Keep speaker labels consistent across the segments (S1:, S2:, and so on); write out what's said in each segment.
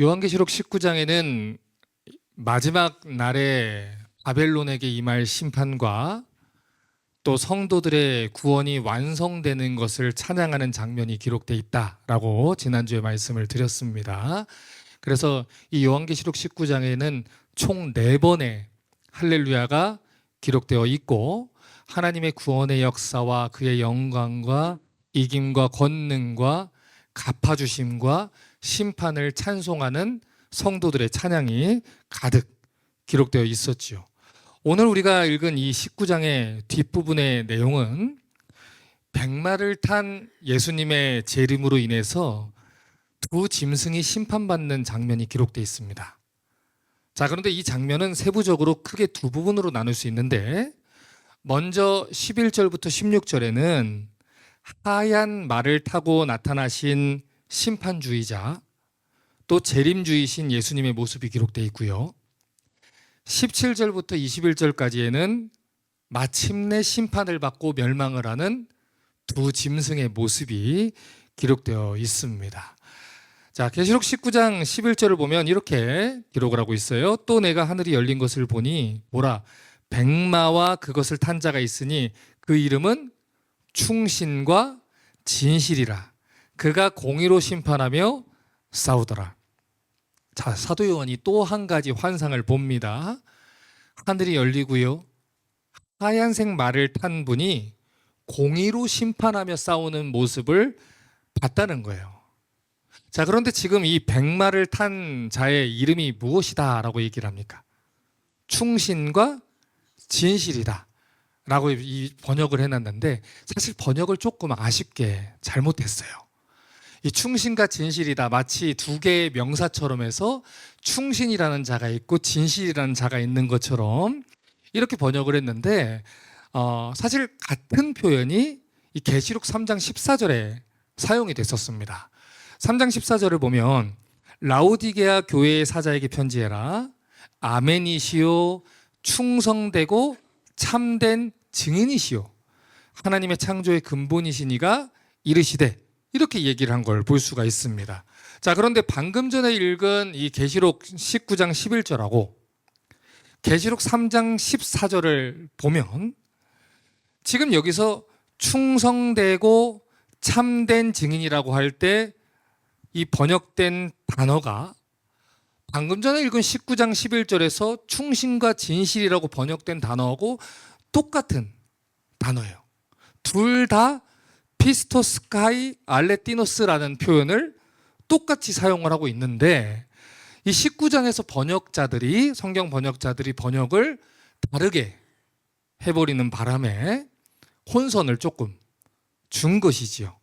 S1: 요한계시록 19장에는 마지막 날에 바벨론에게 임할 심판과 또 성도들의 구원이 완성되는 것을 찬양하는 장면이 기록되어 있다라고 지난주에 말씀을 드렸습니다. 그래서 이 요한계시록 19장에는 총 4번의 할렐루야가 기록되어 있고, 하나님의 구원의 역사와 그의 영광과 이김과 권능과 갚아주심과 심판을 찬송하는 성도들의 찬양이 가득 기록되어 있었지요. 오늘 우리가 읽은 이 19장의 뒷부분의 내용은 백마를 탄 예수님의 재림으로 인해서 두 짐승이 심판받는 장면이 기록되어 있습니다. 자, 그런데 이 장면은 세부적으로 크게 두 부분으로 나눌 수 있는데, 먼저 11절부터 16절에는 하얀 말을 타고 나타나신 심판주의자, 또 재림주이신 예수님의 모습이 기록되어 있고요. 17절부터 21절까지에는 마침내 심판을 받고 멸망을 하는 두 짐승의 모습이 기록되어 있습니다. 자, 계시록 19장 11절을 보면 이렇게 기록을 하고 있어요. 또 내가 하늘이 열린 것을 보니 보라, 백마와 그것을 탄 자가 있으니 그 이름은 충신과 진실이라. 그가 공의로 심판하며 싸우더라. 자, 사도 요한이 또 한 가지 환상을 봅니다. 하늘이 열리고요, 하얀색 말을 탄 분이 공의로 심판하며 싸우는 모습을 봤다는 거예요. 자, 그런데 지금 이 백마를 탄 자의 이름이 무엇이다 라고 얘기를 합니까? 충신과 진실이다 라고 이 번역을 해놨는데, 사실 번역을 조금 아쉽게 잘못했어요. 이 충신과 진실이다, 마치 두 개의 명사처럼 해서 충신이라는 자가 있고 진실이라는 자가 있는 것처럼 이렇게 번역을 했는데, 사실 같은 표현이 이 계시록 3장 14절에 사용이 됐었습니다. 3장 14절을 보면 라오디게아 교회의 사자에게 편지해라. 아멘이시오, 충성되고 참된 증인이시오, 하나님의 창조의 근본이시니가 이르시되, 이렇게 얘기를 한 걸 볼 수가 있습니다. 자, 그런데 방금 전에 읽은 이 계시록 19장 11절하고 계시록 3장 14절을 보면 지금 여기서 충성되고 참된 증인이라고 할 때 이 번역된 단어가 방금 전에 읽은 19장 11절에서 충신과 진실이라고 번역된 단어하고 똑같은 단어예요. 둘 다 피스토스카이 알레티노스라는 표현을 똑같이 사용을 하고 있는데, 이 19장에서 번역자들이, 성경 번역자들이 번역을 다르게 해버리는 바람에 혼선을 조금 준 것이지요.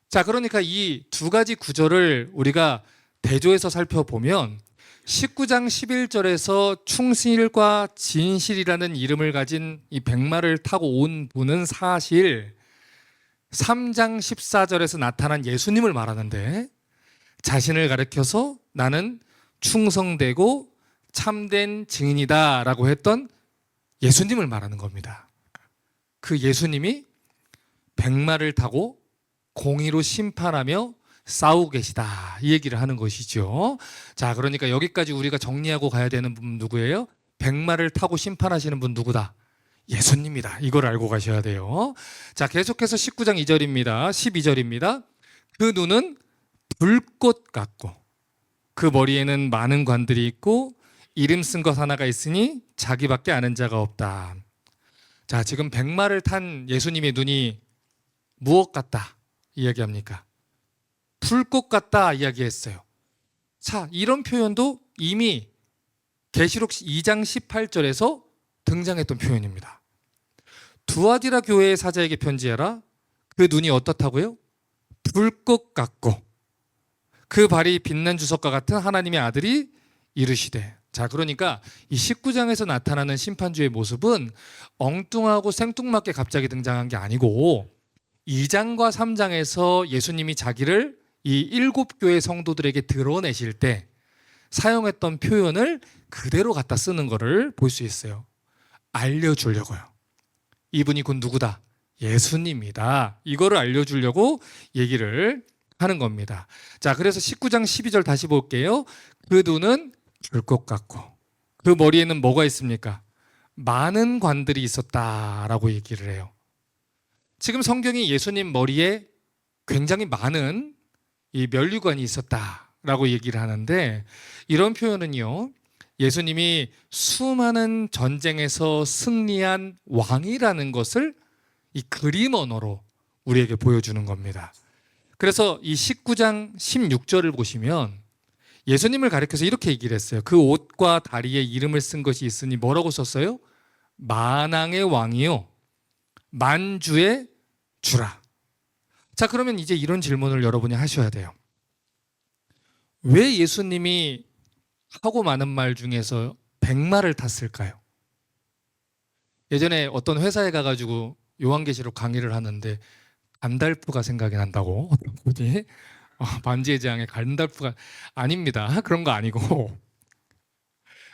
S1: 자, 그러니까 이 두 가지 구절을 우리가 대조해서 살펴보면 19장 11절에서 충실과 진실이라는 이름을 가진 이 백마를 타고 온 분은 사실 3장 14절에서 나타난 예수님을 말하는데, 자신을 가리켜서 나는 충성되고 참된 증인이다 라고 했던 예수님을 말하는 겁니다. 그 예수님이 백마를 타고 공의로 심판하며 싸우고 계시다, 이 얘기를 하는 것이죠. 자, 그러니까 여기까지 우리가 정리하고 가야 되는 분 누구예요? 백마를 타고 심판하시는 분 누구다? 예수님이다. 이걸 알고 가셔야 돼요. 자, 계속해서 19장 2절입니다. 12절입니다. 그 눈은 불꽃 같고 그 머리에는 많은 관들이 있고 이름 쓴 것 하나가 있으니 자기밖에 아는 자가 없다. 자, 지금 백마를 탄 예수님의 눈이 무엇 같다 이야기합니까? 불꽃 같다 이야기했어요. 자, 이런 표현도 이미 계시록 2장 18절에서 등장했던 표현입니다. 두아디라 교회의 사자에게 편지해라. 그 눈이 어떻다고요? 불꽃 같고 그 발이 빛난 주석과 같은 하나님의 아들이 이르시되. 자, 그러니까 이 19장에서 나타나는 심판주의 모습은 엉뚱하고 생뚱맞게 갑자기 등장한 게 아니고 2장과 3장에서 예수님이 자기를 이 7교회 성도들에게 드러내실 때 사용했던 표현을 그대로 갖다 쓰는 것을 볼 수 있어요. 알려주려고요. 이분이 곧 누구다? 예수님이다. 이거를 알려주려고 얘기를 하는 겁니다. 자, 그래서 19장 12절 다시 볼게요. 그 눈은 줄 것 같고 그 머리에는 뭐가 있습니까? 많은 관들이 있었다라고 얘기를 해요. 지금 성경이 예수님 머리에 굉장히 많은 이 면류관이 있었다라고 얘기를 하는데, 이런 표현은요, 예수님이 수많은 전쟁에서 승리한 왕이라는 것을 이 그림 언어로 우리에게 보여주는 겁니다. 그래서 이 19장 16절을 보시면 예수님을 가리켜서 이렇게 얘기를 했어요. 그 옷과 다리에 이름을 쓴 것이 있으니 뭐라고 썼어요? 만왕의 왕이요 만주의 주라. 자, 그러면 이제 이런 질문을 여러분이 하셔야 돼요. 왜 예수님이 하고 많은 말 중에서 백마를 탔을까요? 예전에 어떤 회사에 가가지고 요한계시록 강의를 하는데 간달프가 생각이 난다고 어떤 분이 반지의 제왕의 간달프가 아닙니다. 그런 거 아니고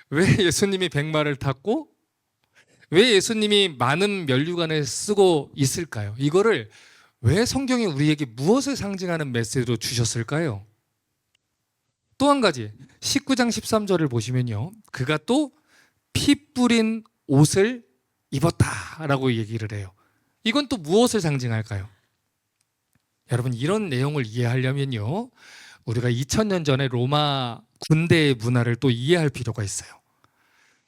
S1: 왜 예수님이 백마를 탔고 왜 예수님이 많은 면류관을 쓰고 있을까요? 이거를 왜 성경이 우리에게 무엇을 상징하는 메시지로 주셨을까요? 또 한 가지 19장 13절을 보시면요, 그가 또 피 뿌린 옷을 입었다라고 얘기를 해요. 이건 또 무엇을 상징할까요? 여러분, 이런 내용을 이해하려면요, 우리가 2000년 전에 로마 군대의 문화를 또 이해할 필요가 있어요.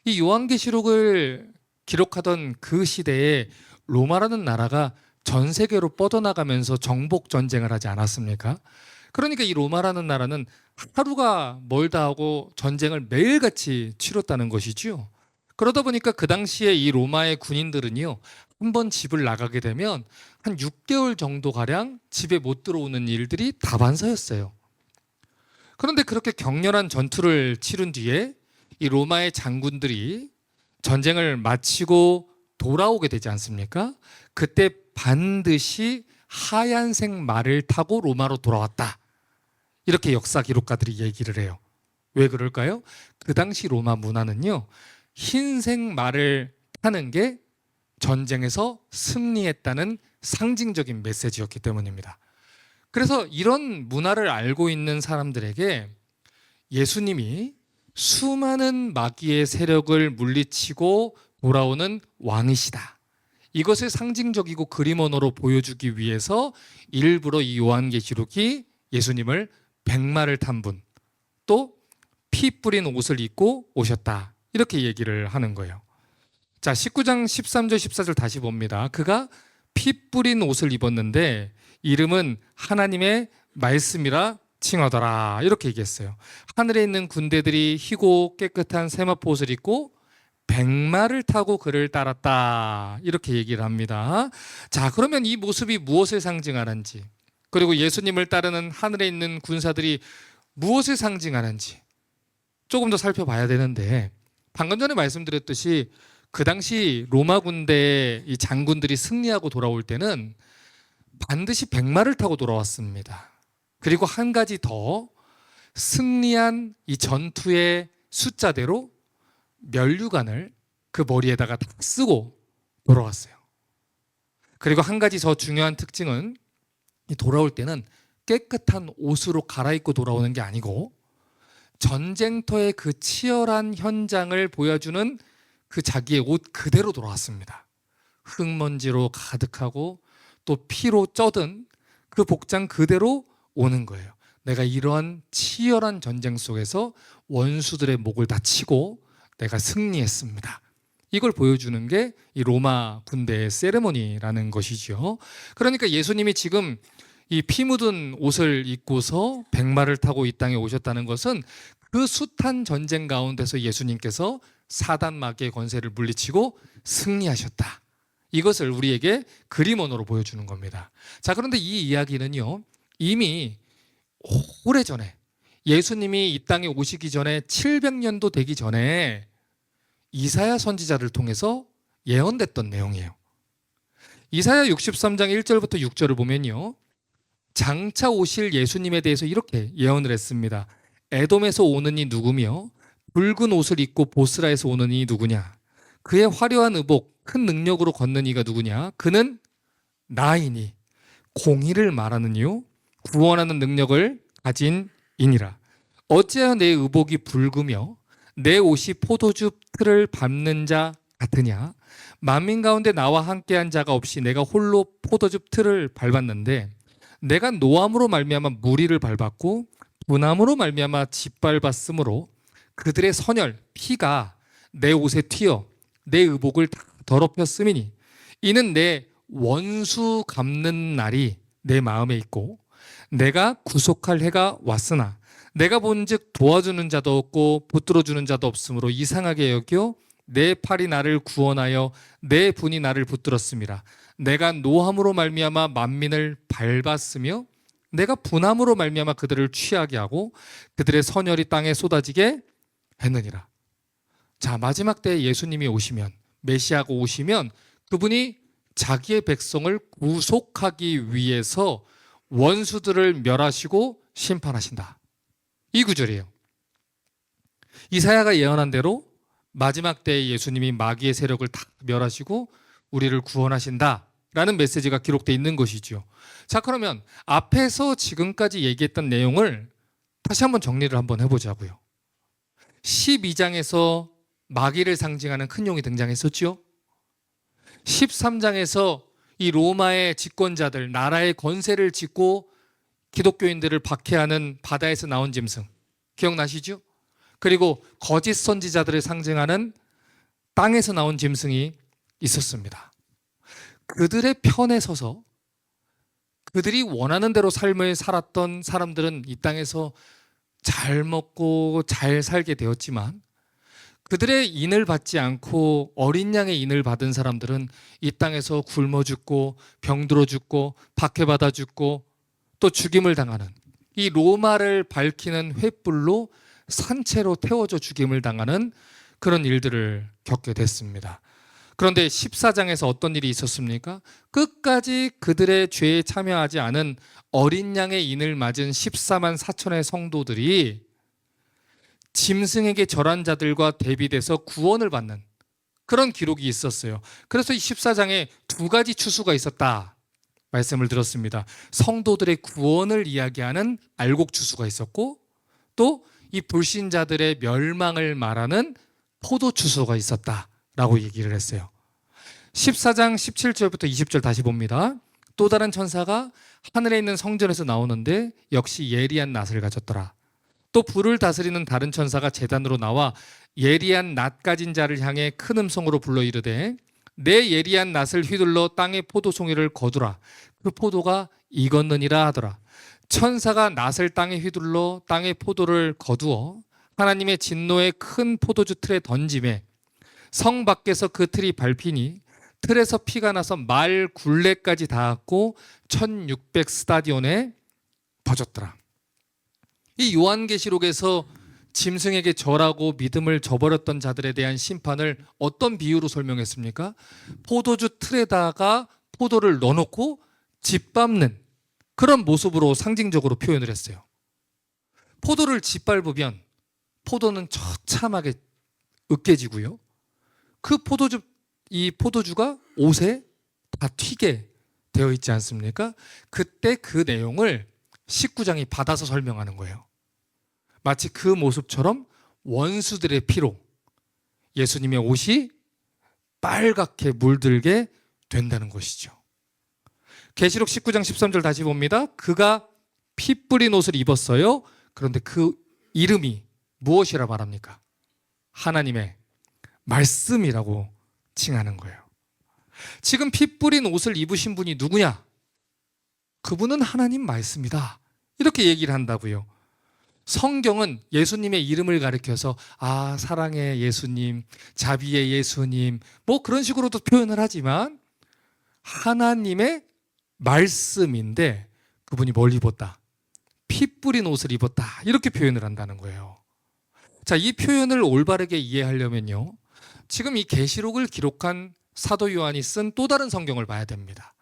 S1: 이 요한계시록을 기록하던 그 시대에 로마라는 나라가 전 세계로 뻗어나가면서 정복 전쟁을 하지 않았습니까? 그러니까 이 로마라는 나라는 하루가 멀다 하고 전쟁을 매일같이 치렀다는 것이죠. 그러다 보니까 그 당시에 이 로마의 군인들은요, 한번 집을 나가게 되면 한 6개월 정도 가량 집에 못 들어오는 일들이 다반사였어요. 그런데 그렇게 격렬한 전투를 치른 뒤에 이 로마의 장군들이 전쟁을 마치고 돌아오게 되지 않습니까? 그때 반드시 하얀색 말을 타고 로마로 돌아왔다, 이렇게 역사 기록가들이 얘기를 해요. 왜 그럴까요? 그 당시 로마 문화는요, 흰색 말을 타는 게 전쟁에서 승리했다는 상징적인 메시지였기 때문입니다. 그래서 이런 문화를 알고 있는 사람들에게 예수님이 수많은 마귀의 세력을 물리치고 돌아오는 왕이시다, 이것을 상징적이고 그림 언어로 보여주기 위해서 일부러 이 요한계시록이 예수님을 백마를 탄 분, 또 피 뿌린 옷을 입고 오셨다, 이렇게 얘기를 하는 거예요. 자, 19장 13절 14절 다시 봅니다. 그가 피 뿌린 옷을 입었는데 이름은 하나님의 말씀이라 칭하더라, 이렇게 얘기했어요. 하늘에 있는 군대들이 희고 깨끗한 세마포 옷을 입고 백마를 타고 그를 따랐다, 이렇게 얘기를 합니다. 자, 그러면 이 모습이 무엇을 상징하는지, 그리고 예수님을 따르는 하늘에 있는 군사들이 무엇을 상징하는지 조금 더 살펴봐야 되는데, 방금 전에 말씀드렸듯이 그 당시 로마 군대의 이 장군들이 승리하고 돌아올 때는 반드시 백마를 타고 돌아왔습니다. 그리고 한 가지 더, 승리한 이 전투의 숫자대로 면류관을 그 머리에다가 딱 쓰고 돌아왔어요. 그리고 한 가지 더 중요한 특징은, 돌아올 때는 깨끗한 옷으로 갈아입고 돌아오는 게 아니고 전쟁터의 그 치열한 현장을 보여주는 그 자기의 옷 그대로 돌아왔습니다. 흙먼지로 가득하고 또 피로 쪄든 그 복장 그대로 오는 거예요. 내가 이러한 치열한 전쟁 속에서 원수들의 목을 다 치고 내가 승리했습니다, 이걸 보여주는 게 이 로마 군대의 세레모니라는 것이죠. 그러니까 예수님이 지금 이 피 묻은 옷을 입고서 백마를 타고 이 땅에 오셨다는 것은 그 숱한 전쟁 가운데서 예수님께서 사단 마귀의 권세를 물리치고 승리하셨다, 이것을 우리에게 그림 언어로 보여주는 겁니다. 자, 그런데 이 이야기는요, 이미 오래전에 예수님이 이 땅에 오시기 전에 700년도 되기 전에 이사야 선지자를 통해서 예언됐던 내용이에요. 이사야 63장 1절부터 6절을 보면요, 장차 오실 예수님에 대해서 이렇게 예언을 했습니다. 에돔에서 오는 이 누구며 붉은 옷을 입고 보스라에서 오는 이 누구냐? 그의 화려한 의복 큰 능력으로 걷는 이가 누구냐? 그는 나이니 공의를 말하는 이요 구원하는 능력을 가진 이니라. 어찌하여 내 의복이 붉으며 내 옷이 포도주 틀을 밟는 자 같으냐. 만민 가운데 나와 함께한 자가 없이 내가 홀로 포도주 틀을 밟았는데 내가 노함으로 말미암아 무리를 밟았고 분함으로 말미암아 짓밟았으므로 그들의 선열 피가 내 옷에 튀어 내 의복을 다 더럽혔음이니 이는 내 원수 갚는 날이 내 마음에 있고 내가 구속할 해가 왔으나 내가 본즉 도와주는 자도 없고 붙들어주는 자도 없으므로 이상하게 여겨 내 팔이 나를 구원하여 내 분이 나를 붙들었음이라. 내가 노함으로 말미암아 만민을 밟았으며 내가 분함으로 말미암아 그들을 취하게 하고 그들의 선열이 땅에 쏟아지게 했느니라. 자, 마지막 때에 예수님이 오시면, 메시아가 오시면 그분이 자기의 백성을 구속하기 위해서 원수들을 멸하시고 심판하신다. 이 구절이에요. 이사야가 예언한 대로 마지막 때에 예수님이 마귀의 세력을 다 멸하시고 우리를 구원하신다라는 메시지가 기록되어 있는 것이죠. 자, 그러면 앞에서 지금까지 얘기했던 내용을 다시 한번 정리를 한번 해보자고요. 12장에서 마귀를 상징하는 큰 용이 등장했었죠. 13장에서 이 로마의 집권자들, 나라의 권세를 짚고 기독교인들을 박해하는 바다에서 나온 짐승 기억나시죠? 그리고 거짓 선지자들을 상징하는 땅에서 나온 짐승이 있었습니다. 그들의 편에 서서 그들이 원하는 대로 삶을 살았던 사람들은 이 땅에서 잘 먹고 잘 살게 되었지만 그들의 인을 받지 않고 어린 양의 인을 받은 사람들은 이 땅에서 굶어 죽고 병들어 죽고 박해받아 죽고 또 죽임을 당하는 이 로마를 밝히는 횃불로 산채로 태워져 죽임을 당하는 그런 일들을 겪게 됐습니다. 그런데 14장에서 어떤 일이 있었습니까? 끝까지 그들의 죄에 참여하지 않은 어린 양의 인을 맞은 14만 4천의 성도들이 짐승에게 절한 자들과 대비돼서 구원을 받는 그런 기록이 있었어요. 그래서 이 14장에 두 가지 추수가 있었다 말씀을 들었습니다. 성도들의 구원을 이야기하는 알곡 추수가 있었고 또 이 불신자들의 멸망을 말하는 포도 추수가 있었다라고 얘기를 했어요. 14장 17절부터 20절 다시 봅니다. 또 다른 천사가 하늘에 있는 성전에서 나오는데 역시 예리한 낫을 가졌더라. 또 불을 다스리는 다른 천사가 제단으로 나와 예리한 낫 가진 자를 향해 큰 음성으로 불러 이르되 내 예리한 낫을 휘둘러 땅의 포도송이를 거두라. 그 포도가 익었느니라 하더라. 천사가 낫을 땅에 휘둘러 땅의 포도를 거두어 하나님의 진노의 큰 포도주 틀에 던짐에 성 밖에서 그 틀이 밟히니 틀에서 피가 나서 말 굴레까지 닿았고 1600 스타디온에 퍼졌더라. 이 요한계시록에서 짐승에게 절하고 믿음을 저버렸던 자들에 대한 심판을 어떤 비유로 설명했습니까? 포도주 틀에다가 포도를 넣어놓고 짓밟는 그런 모습으로 상징적으로 표현을 했어요. 포도를 짓밟으면 포도는 처참하게 으깨지고요. 그 이 포도주가 옷에 다 튀게 되어 있지 않습니까? 그때 그 내용을 19장이 받아서 설명하는 거예요. 마치 그 모습처럼 원수들의 피로 예수님의 옷이 빨갛게 물들게 된다는 것이죠. 계시록 19장 13절 다시 봅니다. 그가 피 뿌린 옷을 입었어요. 그런데 그 이름이 무엇이라 말합니까? 하나님의 말씀이라고 칭하는 거예요. 지금 피 뿌린 옷을 입으신 분이 누구냐? 그분은 하나님 말씀이다. 이렇게 얘기를 한다고요. 성경은 예수님의 이름을 가리켜서 사랑의 예수님, 자비의 예수님 뭐 그런 식으로도 표현을 하지만 하나님의 말씀인데 그분이 뭘 입었다? 피 뿌린 옷을 입었다. 이렇게 표현을 한다는 거예요. 자, 이 표현을 올바르게 이해하려면요. 지금 이 계시록을 기록한 사도 요한이 쓴 또 다른 성경을 봐야 됩니다.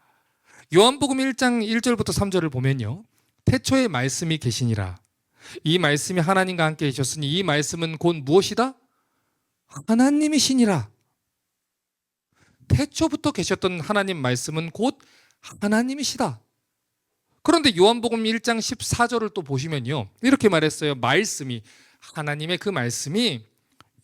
S1: 요한복음 1장 1절부터 3절을 보면요. 태초에 말씀이 계시니라. 이 말씀이 하나님과 함께 계셨으니 이 말씀은 곧 무엇이다? 하나님이시니라. 태초부터 계셨던 하나님 말씀은 곧 하나님이시다. 그런데 요한복음 1장 14절을 또 보시면요, 이렇게 말했어요. 하나님의 그 말씀이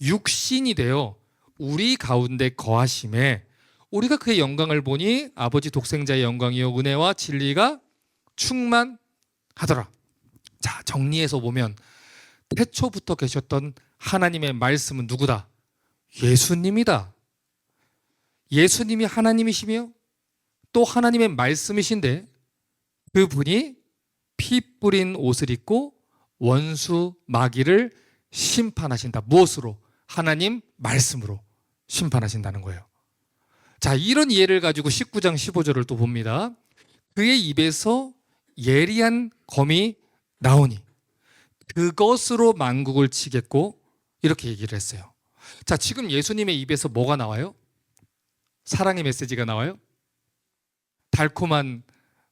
S1: 육신이 되어 우리 가운데 거하심에 우리가 그의 영광을 보니 아버지 독생자의 영광이요 은혜와 진리가 충만하더라. 자, 정리해서 보면 태초부터 계셨던 하나님의 말씀은 누구다? 예수님이다. 예수님이 하나님이시며 또 하나님의 말씀이신데 그분이 피 뿌린 옷을 입고 원수 마귀를 심판하신다. 무엇으로? 하나님 말씀으로 심판하신다는 거예요. 자, 이런 이해를 가지고 19장 15절을 또 봅니다. 그의 입에서 예리한 검이 나오니 그것으로 만국을 치겠고, 이렇게 얘기를 했어요. 자, 지금 예수님의 입에서 뭐가 나와요? 사랑의 메시지가 나와요? 달콤한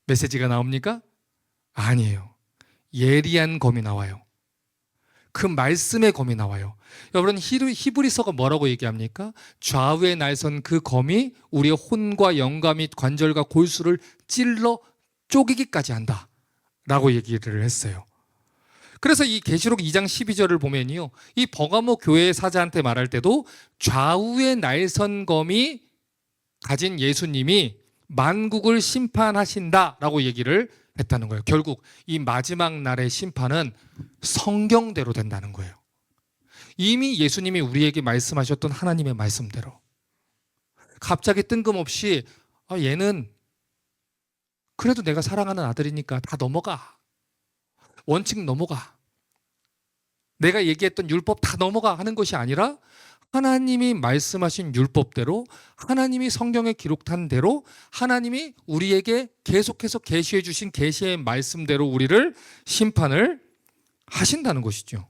S1: 메시지가 나옵니까? 아니에요. 예리한 검이 나와요. 그 말씀의 검이 나와요. 여러분, 히브리서가 뭐라고 얘기합니까? 좌우에 날선 그 검이 우리의 혼과 영과 및 관절과 골수를 찔러 쪼개기까지 한다 라고 얘기를 했어요. 그래서 이 계시록 2장 12절을 보면요, 이 버가모 교회 사자한테 말할 때도 좌우에 날선 검이 가진 예수님이 만국을 심판하신다라고 얘기를 했다는 거예요. 결국 이 마지막 날의 심판은 성경대로 된다는 거예요. 이미 예수님이 우리에게 말씀하셨던 하나님의 말씀대로. 갑자기 뜬금없이 얘는 그래도 내가 사랑하는 아들이니까 다 넘어가. 원칙 넘어가. 내가 얘기했던 율법 다 넘어가 하는 것이 아니라 하나님이 말씀하신 율법대로, 하나님이 성경에 기록한 대로, 하나님이 우리에게 계속해서 계시해 주신 계시의 말씀대로 우리를 심판을 하신다는 것이죠.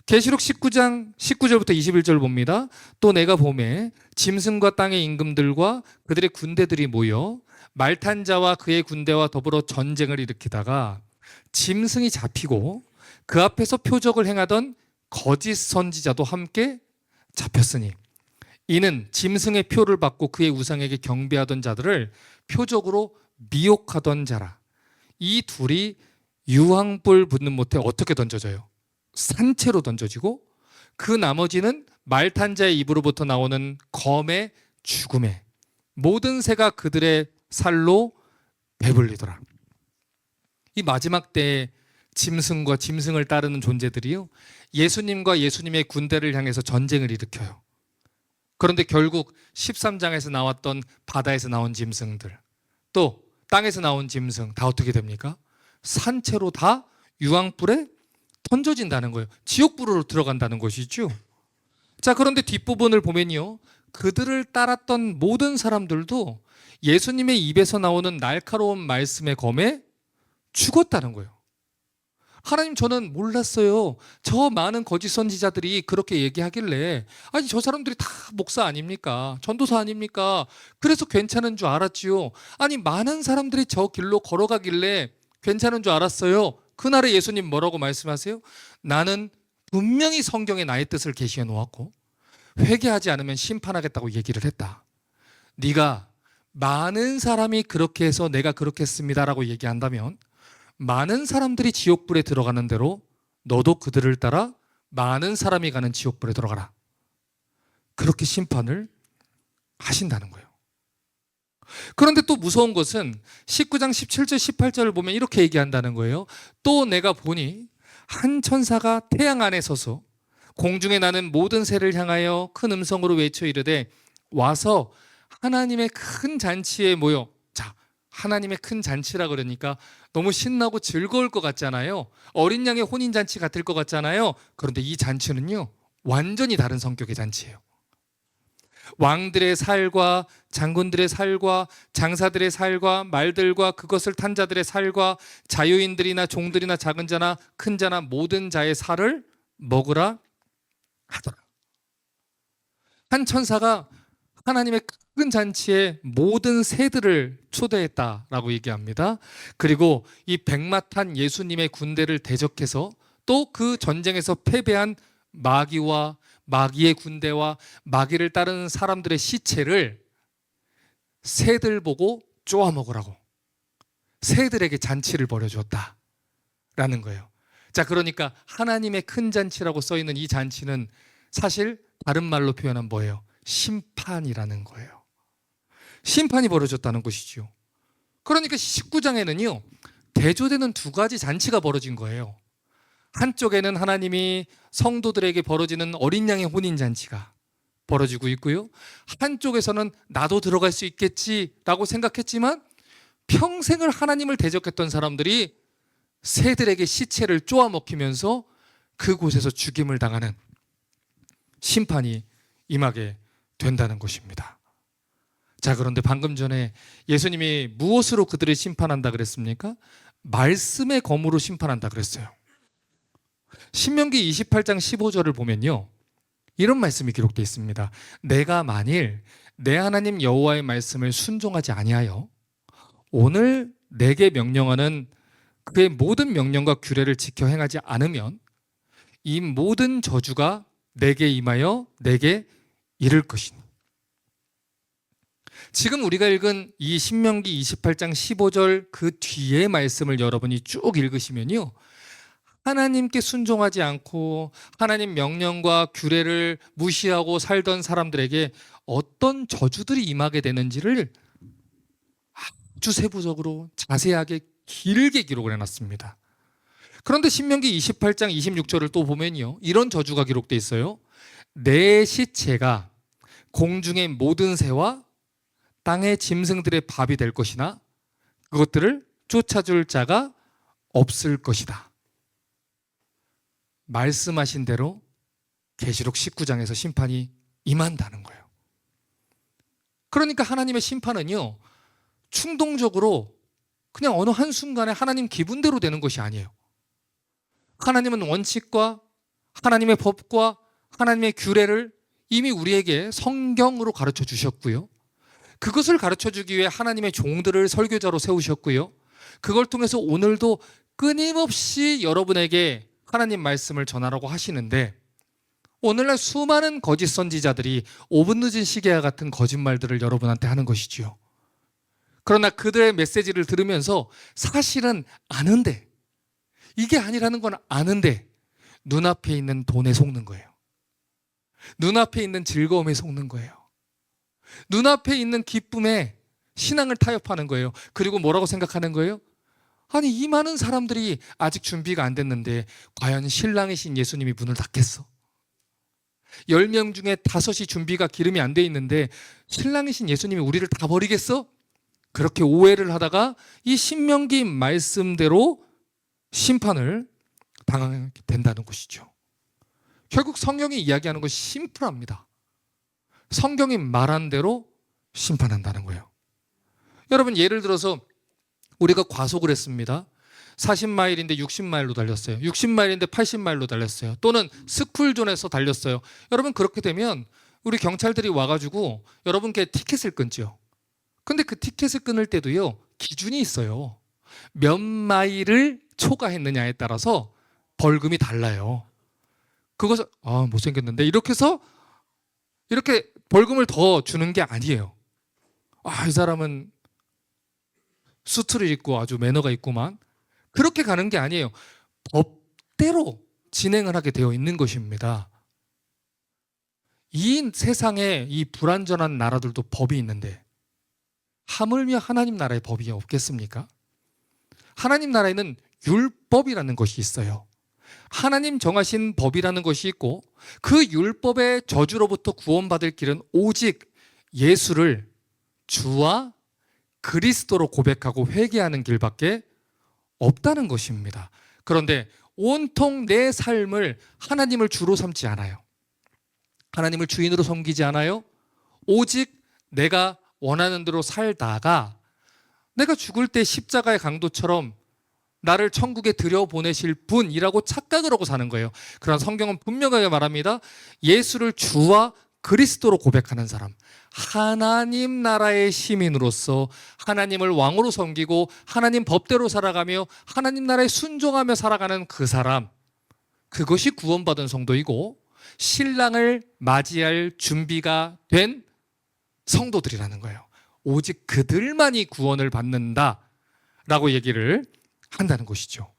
S1: 계시록 19장 19절부터 21절 봅니다. 또 내가 보매 짐승과 땅의 임금들과 그들의 군대들이 모여 말 탄 자와 그의 군대와 더불어 전쟁을 일으키다가 짐승이 잡히고 그 앞에서 표적을 행하던 거짓 선지자도 함께 잡혔으니 이는 짐승의 표를 받고 그의 우상에게 경배하던 자들을 표적으로 미혹하던 자라. 이 둘이 유황불 붙는 못에 어떻게 던져져요? 산채로 던져지고 그 나머지는 말탄 자의 입으로부터 나오는 검의 죽음에 모든 새가 그들의 살로 배불리더라. 이 마지막 때에 짐승과 짐승을 따르는 존재들이요, 예수님과 예수님의 군대를 향해서 전쟁을 일으켜요. 그런데 결국 13장에서 나왔던 바다에서 나온 짐승들, 또 땅에서 나온 짐승 다 어떻게 됩니까? 산채로 다 유황불에 던져진다는 거예요. 지옥불으로 들어간다는 것이죠. 자, 그런데 뒷부분을 보면요, 그들을 따랐던 모든 사람들도 예수님의 입에서 나오는 날카로운 말씀의 검에 죽었다는 거예요. 하나님, 저는 몰랐어요. 저 많은 거짓 선지자들이 그렇게 얘기하길래, 아니 저 사람들이 다 목사 아닙니까? 전도사 아닙니까? 그래서 괜찮은 줄 알았지요. 아니 많은 사람들이 저 길로 걸어가길래 괜찮은 줄 알았어요. 그날에 예수님 뭐라고 말씀하세요? 나는 분명히 성경에 나의 뜻을 계시해 놓았고 회개하지 않으면 심판하겠다고 얘기를 했다. 네가 많은 사람이 그렇게 해서 내가 그렇게 했습니다라고 얘기한다면 많은 사람들이 지옥불에 들어가는 대로 너도 그들을 따라 많은 사람이 가는 지옥불에 들어가라. 그렇게 심판을 하신다는 거예요. 그런데 또 무서운 것은 19장 17절 18절을 보면 이렇게 얘기한다는 거예요. 또 내가 보니 한 천사가 태양 안에 서서 공중에 나는 모든 새를 향하여 큰 음성으로 외쳐 이르되 와서 하나님의 큰 잔치에 모여. 자, 하나님의 큰 잔치라 그러니까 너무 신나고 즐거울 것 같잖아요. 어린 양의 혼인잔치 같을 것 같잖아요. 그런데 이 잔치는요, 완전히 다른 성격의 잔치예요. 왕들의 살과 장군들의 살과 장사들의 살과 말들과 그것을 탄 자들의 살과 자유인들이나 종들이나 작은 자나 큰 자나 모든 자의 살을 먹으라 하더라. 한 천사가 하나님의 큰 잔치에 모든 새들을 초대했다라고 얘기합니다. 그리고 이 백마탄 예수님의 군대를 대적해서 또 그 전쟁에서 패배한 마귀와 마귀의 군대와 마귀를 따르는 사람들의 시체를 새들 보고 쪼아 먹으라고, 새들에게 잔치를 벌여주었다라는 거예요. 자, 그러니까 하나님의 큰 잔치라고 써 있는 이 잔치는 사실 다른 말로 표현하면 뭐예요? 심판이라는 거예요. 심판이 벌어졌다는 것이지요. 그러니까 19장에는요, 대조되는 두 가지 잔치가 벌어진 거예요. 한쪽에는 하나님이 성도들에게 벌어지는 어린 양의 혼인 잔치가 벌어지고 있고요. 한쪽에서는 나도 들어갈 수 있겠지라고 생각했지만 평생을 하나님을 대적했던 사람들이 새들에게 시체를 쪼아 먹히면서 그곳에서 죽임을 당하는 심판이 임하게 된다는 것입니다. 자, 그런데 방금 전에 예수님이 무엇으로 그들을 심판한다 그랬습니까? 말씀의 검으로 심판한다 그랬어요. 신명기 28장 15절을 보면요, 이런 말씀이 기록되어 있습니다. 내가 만일 내 하나님 여호와의 말씀을 순종하지 아니하여 오늘 내게 명령하는 그의 모든 명령과 규례를 지켜 행하지 않으면 이 모든 저주가 내게 임하여 내게 이를 것이니. 지금 우리가 읽은 이 신명기 28장 15절 그 뒤의 말씀을 여러분이 쭉 읽으시면요, 하나님께 순종하지 않고 하나님 명령과 규례를 무시하고 살던 사람들에게 어떤 저주들이 임하게 되는지를 아주 세부적으로 자세하게 길게 기록을 해놨습니다. 그런데 신명기 28장 26절을 또 보면요, 이런 저주가 기록되어 있어요. 내 시체가 공중의 모든 새와 땅의 짐승들의 밥이 될 것이나 그것들을 쫓아줄 자가 없을 것이다. 말씀하신 대로 계시록 19장에서 심판이 임한다는 거예요. 그러니까 하나님의 심판은요, 충동적으로 그냥 어느 한순간에 하나님 기분대로 되는 것이 아니에요. 하나님은 원칙과 하나님의 법과 하나님의 규례를 이미 우리에게 성경으로 가르쳐 주셨고요. 그것을 가르쳐 주기 위해 하나님의 종들을 설교자로 세우셨고요. 그걸 통해서 오늘도 끊임없이 여러분에게 하나님 말씀을 전하라고 하시는데, 오늘날 수많은 거짓 선지자들이 5분 늦은 시계와 같은 거짓말들을 여러분한테 하는 것이지요. 그러나 그들의 메시지를 들으면서 사실은 아는데, 이게 아니라는 건 아는데 눈앞에 있는 돈에 속는 거예요. 눈앞에 있는 즐거움에 속는 거예요. 눈앞에 있는 기쁨에 신앙을 타협하는 거예요. 그리고 뭐라고 생각하는 거예요? 아니, 이 많은 사람들이 아직 준비가 안 됐는데 과연 신랑이신 예수님이 문을 닫겠어? 10명 중에 5이 준비가 기름이 안 돼 있는데 신랑이신 예수님이 우리를 다 버리겠어? 그렇게 오해를 하다가 이 신명기 말씀대로 심판을 당하게 된다는 것이죠. 결국 성경이 이야기하는 것이 심플합니다. 성경이 말한 대로 심판한다는 거예요. 여러분, 예를 들어서 우리가 과속을 했습니다. 40마일인데 60마일로 달렸어요. 60마일인데 80마일로 달렸어요. 또는 스쿨존에서 달렸어요. 여러분, 그렇게 되면 우리 경찰들이 와가지고 여러분께 티켓을 끊죠. 근데 그 티켓을 끊을 때도요, 기준이 있어요. 몇 마일을 초과했느냐에 따라서 벌금이 달라요. 그것을 못생겼는데 이렇게 해서 이렇게 벌금을 더 주는 게 아니에요. 이 사람은 수트를 입고 아주 매너가 있구만. 그렇게 가는 게 아니에요. 법대로 진행을 하게 되어 있는 것입니다. 이 세상에 이 불완전한 나라들도 법이 있는데 하물며 하나님 나라의 법이 없겠습니까? 하나님 나라에는 율법이라는 것이 있어요. 하나님 정하신 법이라는 것이 있고, 그 율법의 저주로부터 구원받을 길은 오직 예수를 주와 그리스도로 고백하고 회개하는 길밖에 없다는 것입니다. 그런데 온통 내 삶을 하나님을 주로 삼지 않아요. 하나님을 주인으로 섬기지 않아요. 오직 내가 원하는 대로 살다가 내가 죽을 때 십자가의 강도처럼 나를 천국에 들여보내실 분이라고 착각을 하고 사는 거예요. 그러나 성경은 분명하게 말합니다. 예수를 주와 그리스도로 고백하는 사람, 하나님 나라의 시민으로서 하나님을 왕으로 섬기고 하나님 법대로 살아가며 하나님 나라에 순종하며 살아가는 그 사람, 그것이 구원받은 성도이고 신랑을 맞이할 준비가 된 성도들이라는 거예요. 오직 그들만이 구원을 받는다 라고 얘기를 한다는 것이죠.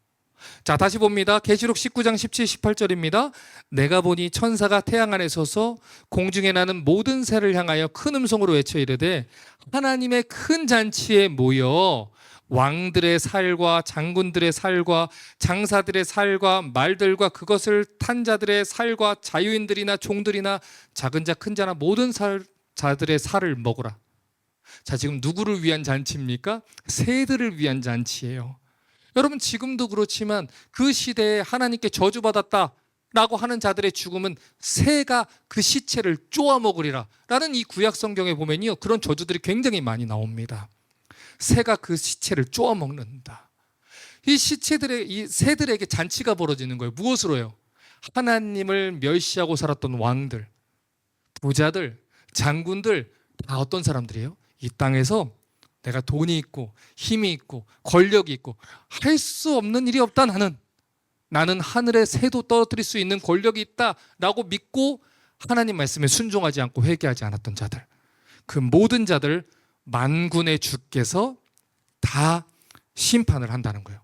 S1: 자, 다시 봅니다. 계시록 19장 17, 18절입니다. 내가 보니 천사가 태양 안에 서서 공중에 나는 모든 새를 향하여 큰 음성으로 외쳐 이르되 하나님의 큰 잔치에 모여 왕들의 살과 장군들의 살과 장사들의 살과 말들과 그것을 탄 자들의 살과 자유인들이나 종들이나 작은 자 큰 자나 모든 자들의 살을 먹으라. 자, 지금 누구를 위한 잔치입니까? 새들을 위한 잔치예요. 여러분, 지금도 그렇지만 그 시대에 하나님께 저주받았다라고 하는 자들의 죽음은 새가 그 시체를 쪼아 먹으리라 라는 이 구약 성경에 보면요, 그런 저주들이 굉장히 많이 나옵니다. 새가 그 시체를 쪼아 먹는다. 이 새들에게 잔치가 벌어지는 거예요. 무엇으로요? 하나님을 멸시하고 살았던 왕들, 부자들, 장군들, 다 어떤 사람들이에요? 이 땅에서 내가 돈이 있고 힘이 있고 권력이 있고 할 수 없는 일이 없다. 나는 하늘의 새도 떨어뜨릴 수 있는 권력이 있다라고 믿고 하나님 말씀에 순종하지 않고 회개하지 않았던 자들, 그 모든 자들 만군의 주께서 다 심판을 한다는 거예요.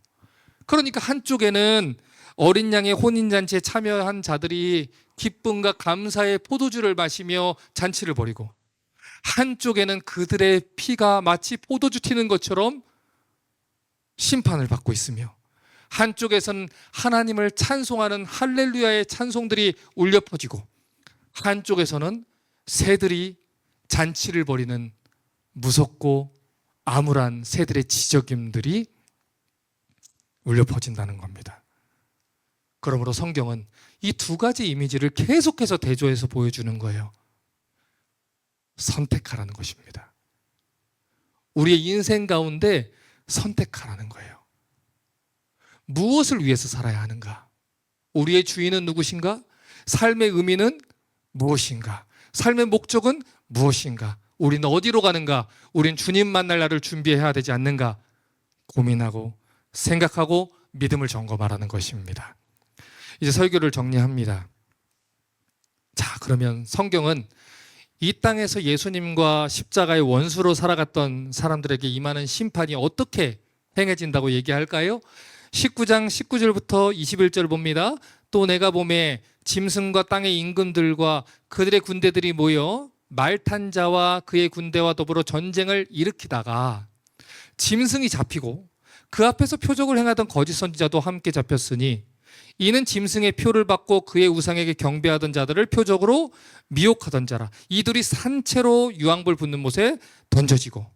S1: 그러니까 한쪽에는 어린 양의 혼인잔치에 참여한 자들이 기쁨과 감사의 포도주를 마시며 잔치를 벌이고, 한쪽에는 그들의 피가 마치 포도주 튀는 것처럼 심판을 받고 있으며, 한쪽에서는 하나님을 찬송하는 할렐루야의 찬송들이 울려 퍼지고, 한쪽에서는 새들이 잔치를 벌이는 무섭고 암울한 새들의 지저귀들이 울려 퍼진다는 겁니다. 그러므로 성경은 이 두 가지 이미지를 계속해서 대조해서 보여주는 거예요. 선택하라는 것입니다. 우리의 인생 가운데 선택하라는 거예요. 무엇을 위해서 살아야 하는가? 우리의 주인은 누구신가? 삶의 의미는 무엇인가? 삶의 목적은 무엇인가? 우리는 어디로 가는가? 우린 주님 만날 날을 준비해야 되지 않는가? 고민하고 생각하고 믿음을 점검하라는 것입니다. 이제 설교를 정리합니다. 자, 그러면 성경은 이 땅에서 예수님과 십자가의 원수로 살아갔던 사람들에게 임하는 심판이 어떻게 행해진다고 얘기할까요? 19장 19절부터 21절 봅니다. 또 내가 보매 짐승과 땅의 임금들과 그들의 군대들이 모여 말 탄 자와 그의 군대와 더불어 전쟁을 일으키다가 짐승이 잡히고 그 앞에서 표적을 행하던 거짓 선지자도 함께 잡혔으니 이는 짐승의 표를 받고 그의 우상에게 경배하던 자들을 표적으로 미혹하던 자라. 이들이 산채로 유황불 붙는 못에 던져지고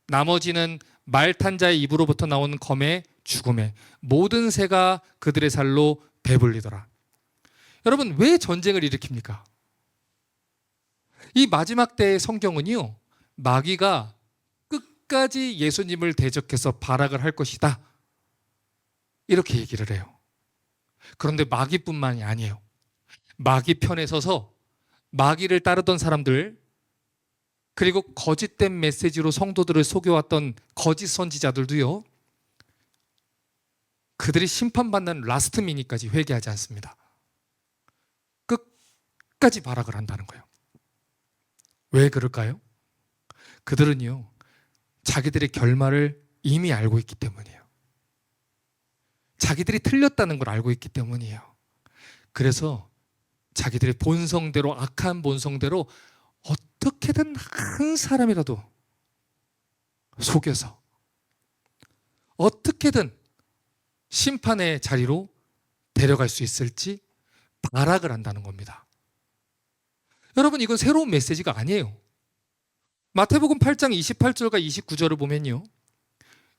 S1: 나머지는 말 탄 자의 입으로부터 나오는 검의 죽음에 모든 새가 그들의 살로 배불리더라. 여러분, 왜 전쟁을 일으킵니까? 이 마지막 때의 성경은요, 마귀가 끝까지 예수님을 대적해서 발악을 할 것이다, 이렇게 얘기를 해요. 그런데 마귀뿐만이 아니에요. 마귀 편에 서서 마귀를 따르던 사람들, 그리고 거짓된 메시지로 성도들을 속여왔던 거짓 선지자들도요, 그들이 심판받는 라스트 미니까지 회개하지 않습니다. 끝까지 발악을 한다는 거예요. 왜 그럴까요? 그들은요, 자기들의 결말을 이미 알고 있기 때문이에요. 자기들이 틀렸다는 걸 알고 있기 때문이에요. 그래서 자기들의 본성대로, 악한 본성대로 어떻게든 한 사람이라도 속여서 어떻게든 심판의 자리로 데려갈 수 있을지 발악을 한다는 겁니다. 여러분, 이건 새로운 메시지가 아니에요. 마태복음 8장 28절과 29절을 보면요,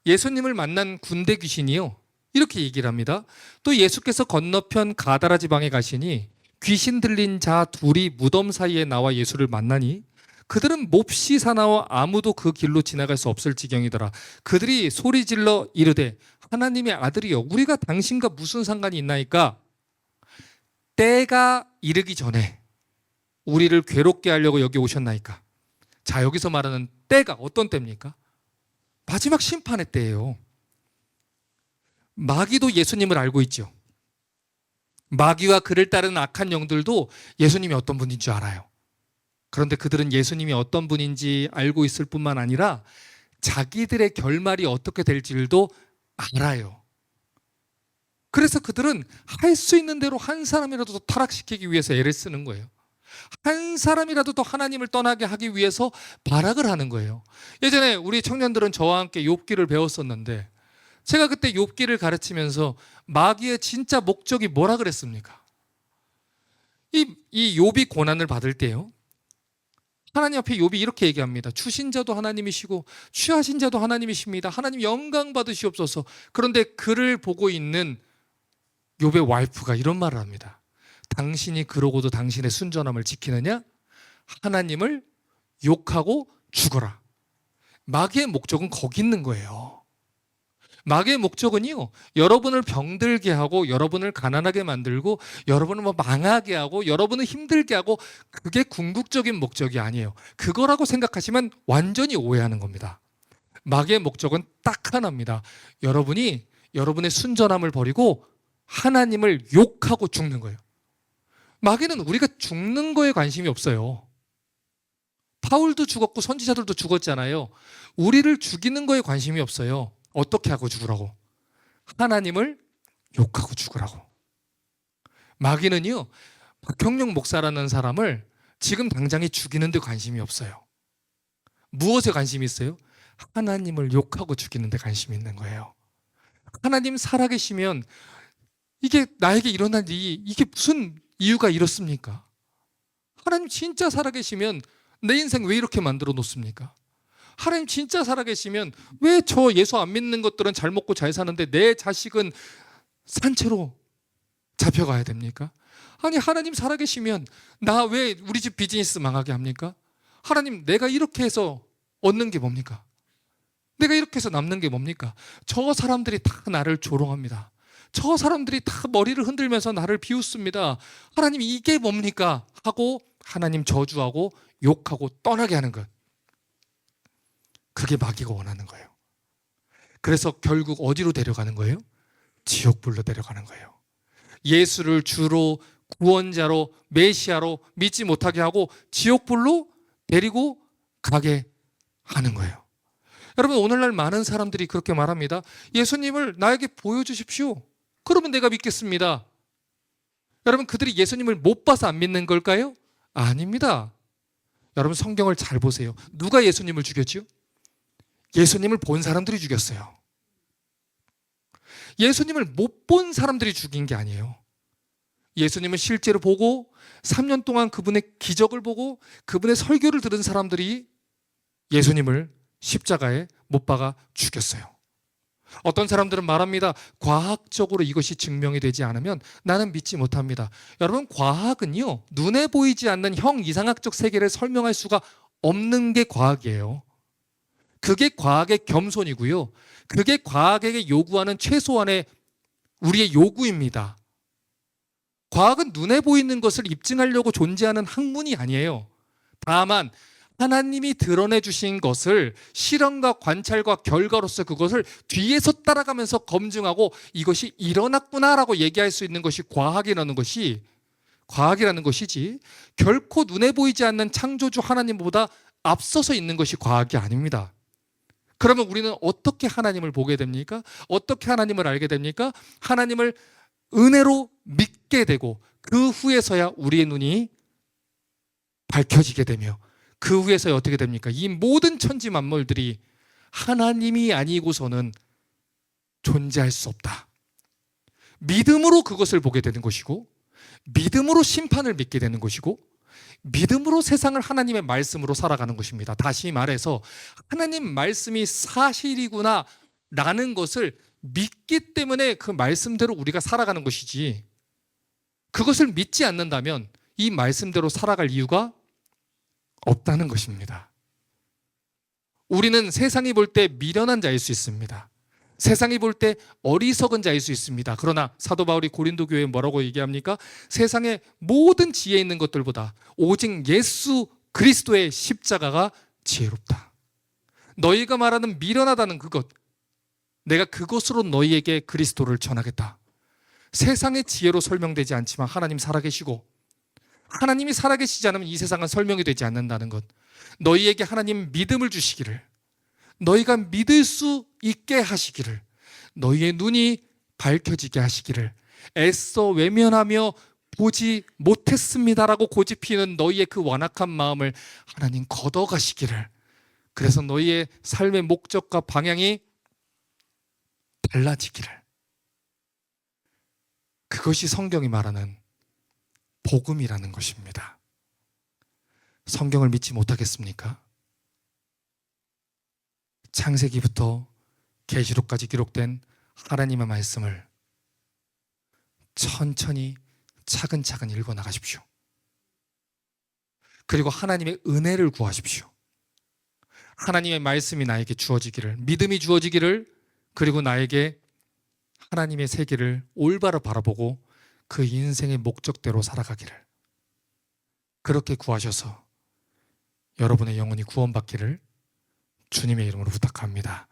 S1: 예수님을 만난 군대 귀신이요, 이렇게 얘기를 합니다. 또 예수께서 건너편 가다라 지방에 가시니 귀신 들린 자 둘이 무덤 사이에 나와 예수를 만나니 그들은 몹시 사나워 아무도 그 길로 지나갈 수 없을 지경이더라. 그들이 소리질러 이르되 하나님의 아들이여, 우리가 당신과 무슨 상관이 있나이까? 때가 이르기 전에 우리를 괴롭게 하려고 여기 오셨나이까? 자, 여기서 말하는 때가 어떤 때입니까? 마지막 심판의 때예요. 마귀도 예수님을 알고 있죠. 마귀와 그를 따르는 악한 영들도 예수님이 어떤 분인 줄 알아요. 그런데 그들은 예수님이 어떤 분인지 알고 있을 뿐만 아니라 자기들의 결말이 어떻게 될지도 알아요. 그래서 그들은 할 수 있는 대로 한 사람이라도 더 타락시키기 위해서 애를 쓰는 거예요. 한 사람이라도 더 하나님을 떠나게 하기 위해서 발악을 하는 거예요. 예전에 우리 청년들은 저와 함께 욥기를 배웠었는데, 제가 그때 욥기를 가르치면서 마귀의 진짜 목적이 뭐라 그랬습니까? 이 욥이 고난을 받을 때요, 하나님 앞에 욥이 이렇게 얘기합니다. 주신 자도 하나님이시고 취하신 자도 하나님이십니다. 하나님 영광 받으시옵소서. 그런데 그를 보고 있는 욥의 와이프가 이런 말을 합니다. 당신이 그러고도 당신의 순전함을 지키느냐? 하나님을 욕하고 죽어라. 마귀의 목적은 거기 있는 거예요. 마귀의 목적은요, 여러분을 병들게 하고, 여러분을 가난하게 만들고, 여러분을 망하게 하고, 여러분을 힘들게 하고, 그게 궁극적인 목적이 아니에요. 그거라고 생각하시면 완전히 오해하는 겁니다. 마귀의 목적은 딱 하나입니다. 여러분이 여러분의 순전함을 버리고 하나님을 욕하고 죽는 거예요. 마귀는 우리가 죽는 거에 관심이 없어요. 바울도 죽었고 선지자들도 죽었잖아요. 우리를 죽이는 거에 관심이 없어요. 어떻게 하고 죽으라고? 하나님을 욕하고 죽으라고. 마귀는요, 박형룡 목사라는 사람을 지금 당장에 죽이는 데 관심이 없어요. 무엇에 관심이 있어요? 하나님을 욕하고 죽이는 데 관심이 있는 거예요. 하나님 살아계시면 이게 나에게 일어난 일이 이게 무슨 이유가 이렇습니까? 하나님 진짜 살아계시면 내 인생 왜 이렇게 만들어 놓습니까? 하나님 진짜 살아계시면 왜 저 예수 안 믿는 것들은 잘 먹고 잘 사는데 내 자식은 산채로 잡혀가야 됩니까? 아니, 하나님 살아계시면 나 왜 우리 집 비즈니스 망하게 합니까? 하나님, 내가 이렇게 해서 얻는 게 뭡니까? 내가 이렇게 해서 남는 게 뭡니까? 저 사람들이 다 나를 조롱합니다. 저 사람들이 다 머리를 흔들면서 나를 비웃습니다. 하나님, 이게 뭡니까? 하고 하나님 저주하고 욕하고 떠나게 하는 것. 그게 마귀가 원하는 거예요. 그래서 결국 어디로 데려가는 거예요? 지옥불로 데려가는 거예요. 예수를 주로 구원자로 메시아로 믿지 못하게 하고 지옥불로 데리고 가게 하는 거예요. 여러분, 오늘날 많은 사람들이 그렇게 말합니다. 예수님을 나에게 보여주십시오. 그러면 내가 믿겠습니다. 여러분, 그들이 예수님을 못 봐서 안 믿는 걸까요? 아닙니다. 여러분, 성경을 잘 보세요. 누가 예수님을 죽였죠? 예수님을 본 사람들이 죽였어요. 예수님을 못 본 사람들이 죽인 게 아니에요. 예수님을 실제로 보고 3년 동안 그분의 기적을 보고 그분의 설교를 들은 사람들이 예수님을 십자가에 못 박아 죽였어요. 어떤 사람들은 말합니다. 과학적으로 이것이 증명이 되지 않으면 나는 믿지 못합니다. 여러분, 과학은요, 눈에 보이지 않는 형이상학적 세계를 설명할 수가 없는 게 과학이에요. 그게 과학의 겸손이고요. 그게 과학에게 요구하는 최소한의 우리의 요구입니다. 과학은 눈에 보이는 것을 입증하려고 존재하는 학문이 아니에요. 다만 하나님이 드러내 주신 것을 실험과 관찰과 결과로서 그것을 뒤에서 따라가면서 검증하고 이것이 일어났구나라고 얘기할 수 있는 것이 과학이라는 것이지, 결코 눈에 보이지 않는 창조주 하나님보다 앞서서 있는 것이 과학이 아닙니다. 그러면 우리는 어떻게 하나님을 보게 됩니까? 어떻게 하나님을 알게 됩니까? 하나님을 은혜로 믿게 되고 그 후에서야 우리의 눈이 밝혀지게 되며 그 후에서야 어떻게 됩니까? 이 모든 천지 만물들이 하나님이 아니고서는 존재할 수 없다. 믿음으로 그것을 보게 되는 것이고, 믿음으로 심판을 믿게 되는 것이고, 믿음으로 세상을 하나님의 말씀으로 살아가는 것입니다. 다시 말해서 하나님 말씀이 사실이구나 라는 것을 믿기 때문에 그 말씀대로 우리가 살아가는 것이지, 그것을 믿지 않는다면 이 말씀대로 살아갈 이유가 없다는 것입니다. 우리는 세상이 볼 때 미련한 자일 수 있습니다. 세상이 볼 때 어리석은 자일 수 있습니다. 그러나 사도 바울이 고린도 교회에 뭐라고 얘기합니까? 세상의 모든 지혜 있는 것들보다 오직 예수 그리스도의 십자가가 지혜롭다. 너희가 말하는 미련하다는 그것, 내가 그것으로 너희에게 그리스도를 전하겠다. 세상의 지혜로 설명되지 않지만 하나님 살아계시고, 하나님이 살아계시지 않으면 이 세상은 설명이 되지 않는다는 것, 너희에게 하나님 믿음을 주시기를, 너희가 믿을 수 있게 하시기를, 너희의 눈이 밝혀지게 하시기를, 애써 외면하며 보지 못했습니다라고 고집피는 너희의 그 완악한 마음을 하나님 걷어가시기를, 그래서 너희의 삶의 목적과 방향이 달라지기를. 그것이 성경이 말하는 복음이라는 것입니다. 성경을 믿지 못하겠습니까? 창세기부터 계시록까지 기록된 하나님의 말씀을 천천히 차근차근 읽어 나가십시오. 그리고 하나님의 은혜를 구하십시오. 하나님의 말씀이 나에게 주어지기를, 믿음이 주어지기를, 그리고 나에게 하나님의 세계를 올바로 바라보고 그 인생의 목적대로 살아가기를, 그렇게 구하셔서 여러분의 영혼이 구원받기를 주님의 이름으로 부탁합니다.